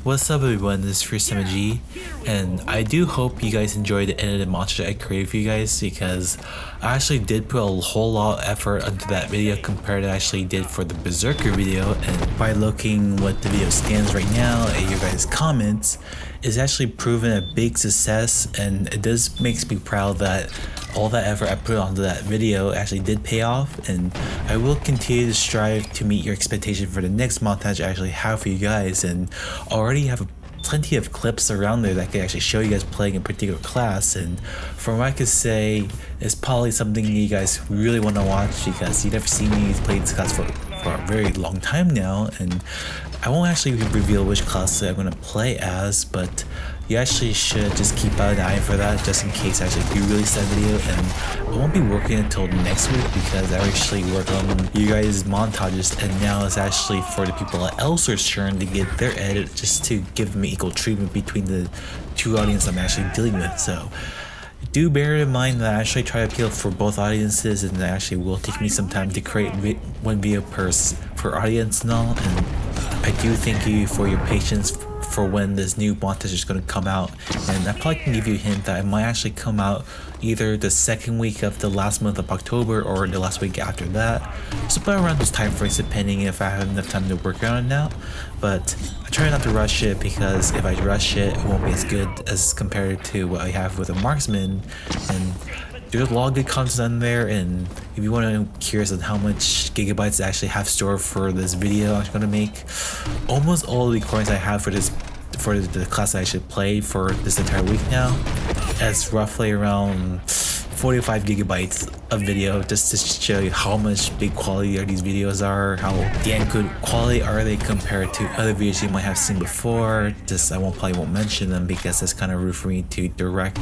What's up everyone, this is FreeSamaG, and I do hope you guys enjoyed the edited montage I created for you guys, because I actually did put a whole lot of effort into that video compared to I actually did for the Berserker video. And by looking what the video stands right now at your guys' comments, it's actually proven a big success, and it does makes me proud that all that effort I put onto that video actually did pay off. And I will continue to strive to meet your expectation for the next montage I actually have for you guys, and already have plenty of clips around there that can actually show you guys playing a particular class. And from what I could say, it's probably something you guys really want to watch, because you've never seen me play this class for a very long time now. And I won't actually reveal which class I'm going to play as, but you actually should just keep an eye for that, just in case I actually do release that video. And I won't be working until next week, because I actually work on you guys' montages, and now it's actually for the people at Elsor's turn to get their edit, just to give them equal treatment between the two audiences I'm actually dealing with. So do bear in mind that I actually try to appeal for both audiences, and that actually will take me some time to create one video per audience and all. And I do thank you for your patience for when this new montage is going to come out. And I probably can give you a hint that it might actually come out either the second week of the last month of October or the last week after that. So about around those time frames, depending if I have enough time to work on it now. But I try not to rush it, because if I rush it, it won't be as good as compared to what I have with a marksman. And there's a lot of good content in there, and if you want to be curious on how much gigabytes I actually have stored for this video I'm going to make, almost all the recordings I have for the class I should play for this entire week now, it's roughly around 45 gigabytes of video, just to show you how much big quality these videos are, how damn good quality are they compared to other videos you might have seen before. Just I probably won't mention them, because that's kind of rude for me to direct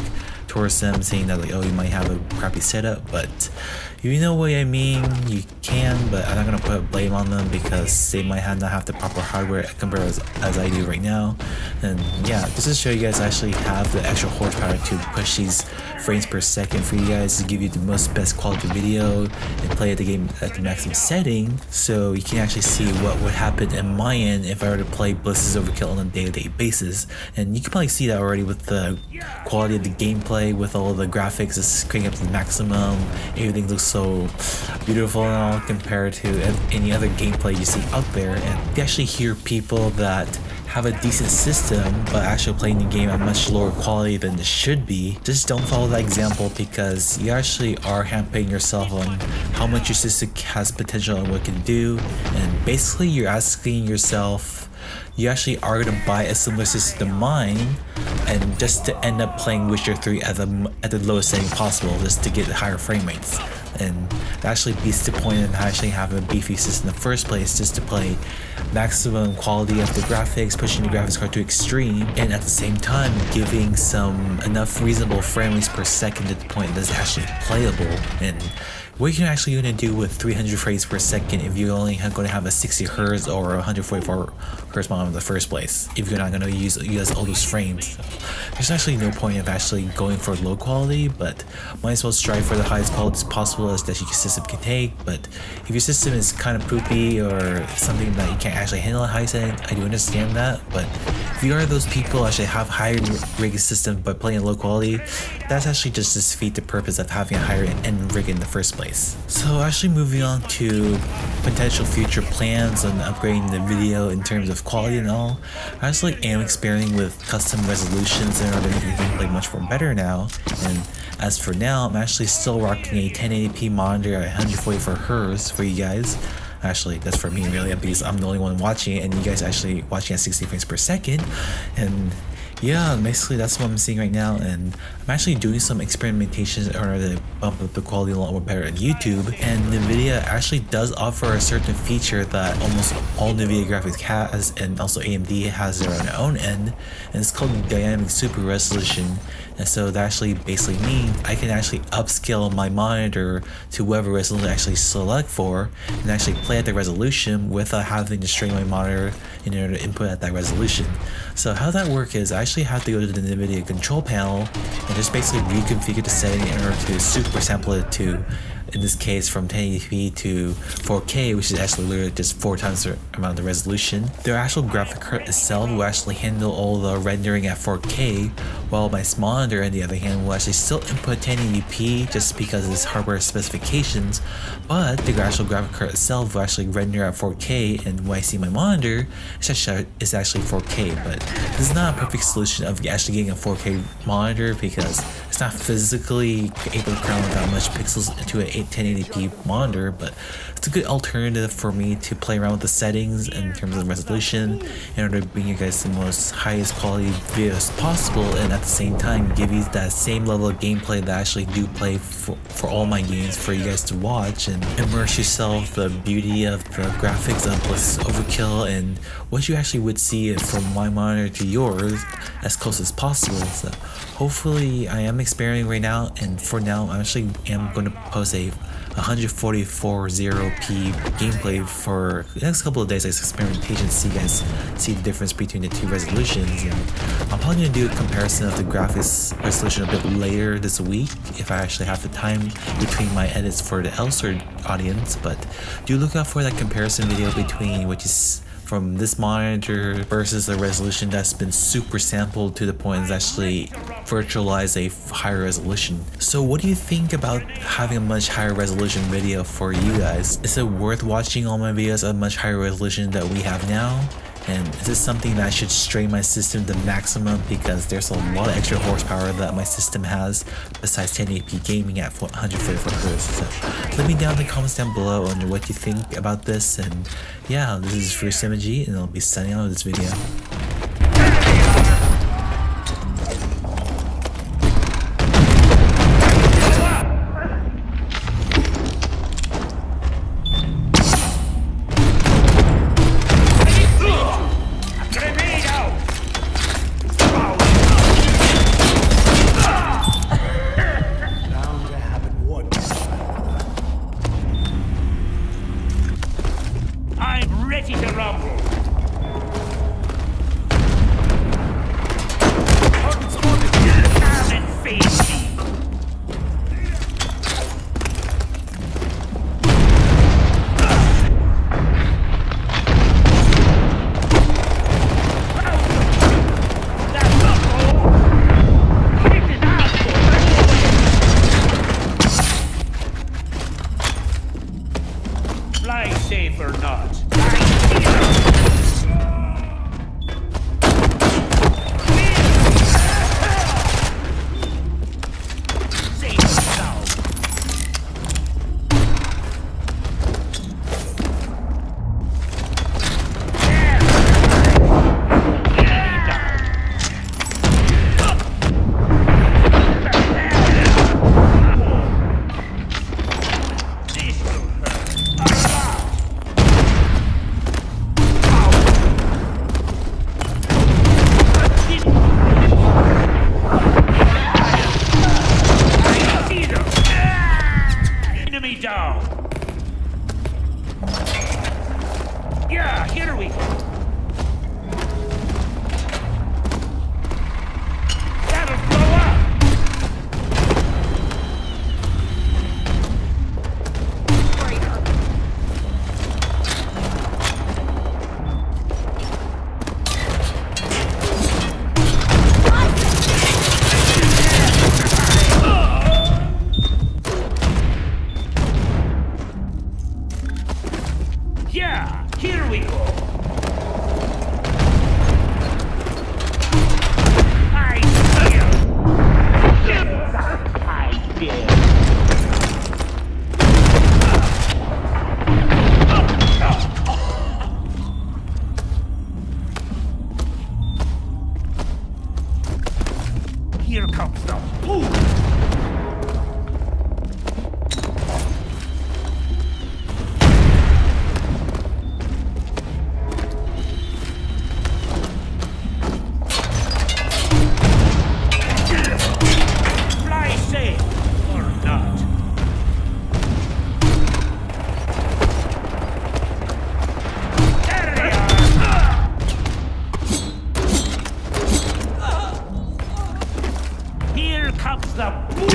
towards them, saying that like, oh, you might have a crappy setup. But if you know what I mean, you can, but I'm not gonna put blame on them, because they might not have the proper hardware compared as I do right now. And yeah, just to show you guys I actually have the extra horsepower to push these frames per second for you guys, to give you the most best quality video and play the game at the maximum setting, so you can actually see what would happen in my end if I were to play Ballistic Overkill on a day-to-day basis. And you can probably see that already with the quality of the gameplay, with all the graphics is cranking up to the maximum. Everything looks so beautiful now compared to any other gameplay you see out there. And you actually hear people that have a decent system but actually playing the game at much lower quality than it should be. Just don't follow that example, because you actually are hampering yourself on how much your system has potential and what it can do. And basically you're asking yourself, you actually are going to buy a similar system to mine, and just to end up playing Witcher 3 at the lowest setting possible, just to get higher frame rates. And that actually beats the point of actually having a beefy system in the first place, just to play maximum quality of the graphics, pushing the graphics card to extreme, and at the same time giving some enough reasonable frame rates per second to the point that's actually playable. And what you're actually going to do with 300 frames per second if you're only going to have a 60 Hz or 144 Hz model in the first place, if you're not going to use all those frames. So there's actually no point of actually going for low quality, but might as well strive for the highest quality as possible as that your system can take. But if your system is kind of poopy or something that you can't actually handle at high setting, I do understand that. But if you are those people actually have higher rig system but playing low quality, that's actually just to defeat the purpose of having a higher end rig in the first place. So actually moving on to potential future plans on upgrading the video in terms of quality and all, I actually am experimenting with custom resolutions in order to make the gameplay much more better now. And as for now, I'm actually still rocking a 1080p monitor at 144 Hz for you guys. Actually, that's for me really, because I'm the only one watching it, and you guys actually watching at 60 frames per second. And yeah, basically that's what I'm seeing right now, and I'm actually doing some experimentations in order to bump up the quality a lot more better on YouTube. And NVIDIA actually does offer a certain feature that almost all NVIDIA graphics has, and also AMD has their own end, and it's called Dynamic Super Resolution. And so that actually basically means I can actually upscale my monitor to whatever resolution I actually select for, and actually play at the resolution without having to strain my monitor in order to input at that resolution. So how that works is I actually have to go to the NVIDIA control panel and just basically reconfigure the setting in order to super sample it to in this case from 1080p to 4K, which is actually literally just 4 times the amount of the resolution. Their actual graphic card itself will actually handle all the rendering at 4K, while my monitor on the other hand will actually still input 1080p just because of its hardware specifications, but the actual graphic card itself will actually render at 4K, and when I see my monitor, it's actually 4K, but this is not a perfect solution of actually getting a 4K monitor because it's not physically able to cram that much pixels into a 1080p monitor, but it's a good alternative for me to play around with the settings in terms of resolution in order to bring you guys the most highest quality videos possible, and at the same time give you that same level of gameplay that I actually do play for all my games for you guys to watch and immerse yourself the beauty of the graphics of Overkill and what you actually would see from my monitor to yours as close as possible. So hopefully I am experimenting right now, and for now I actually am going to post a 144.0p gameplay for the next couple of days as experimentation so you guys see the difference between the two resolutions. And I'm probably going to do a comparison of the graphics resolution a bit later this week if I actually have the time between my edits for the Elsewhere audience, but do look out for that comparison video between which is from this monitor versus the resolution that's been super sampled to the point it's actually virtualize a higher resolution. So what do you think about having a much higher resolution video for you guys? Is it worth watching all my videos at a much higher resolution that we have now? And is this something that I should strain my system to maximum because there's a lot of extra horsepower that my system has besides 1080p gaming at 144Hz? So let me down in the comments down below on what you think about this, and yeah, this is Fierce Emoji and I'll be signing out of this video. Ready to rumble! Come and face me! That's not all! This is our fault. Fly safe or not. Yeah, here we go. That'll blow up. Yeah, here we go. I feel. I feel. Here comes the boom.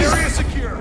Area secure.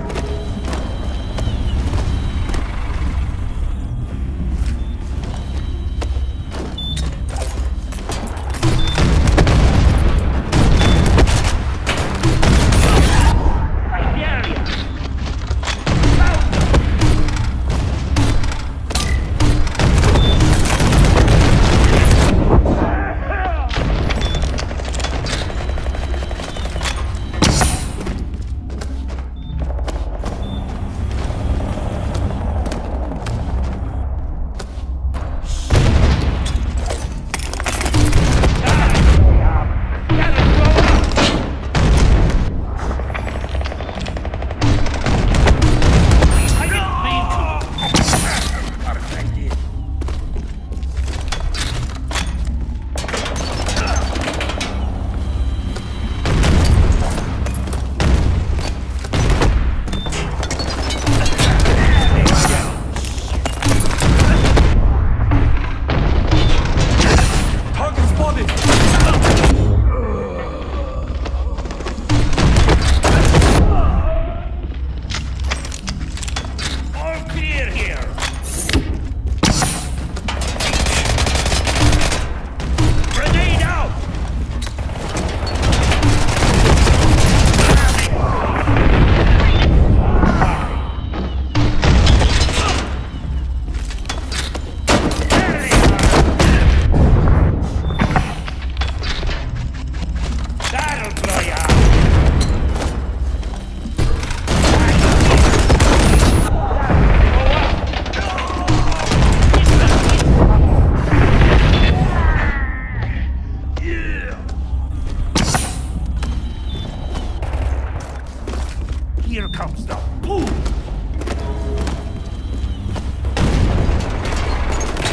comes the boom!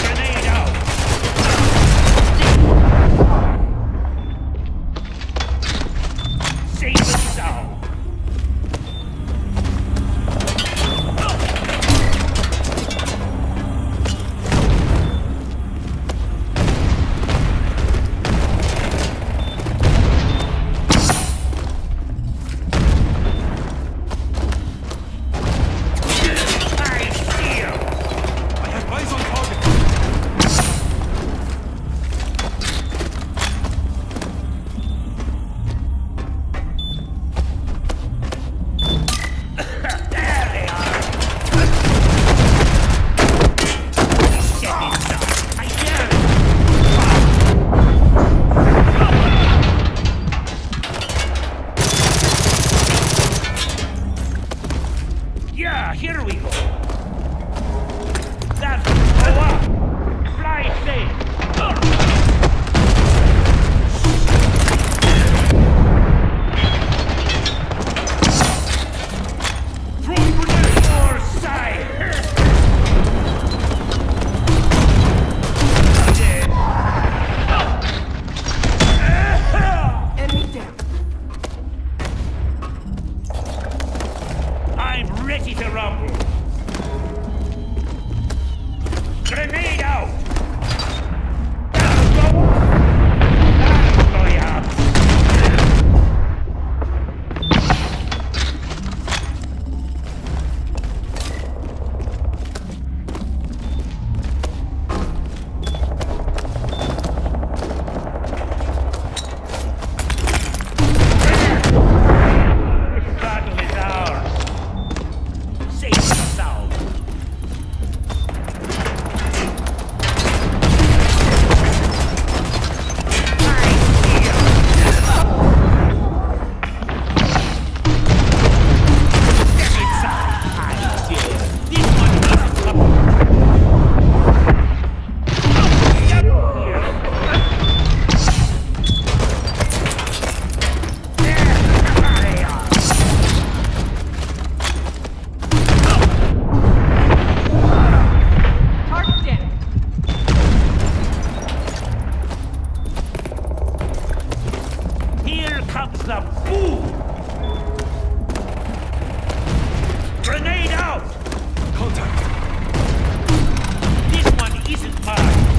Grenade out! Safe and sound! Yeah, here we go. That's go up. Fly safe. Throw grenade or side. Enemy down. I'm ready to rumble. Grenade out! That'll blow you up. This battle is ours. Safe and sound. Target down. Here comes the boom! Grenade out! Contact! This one isn't mine.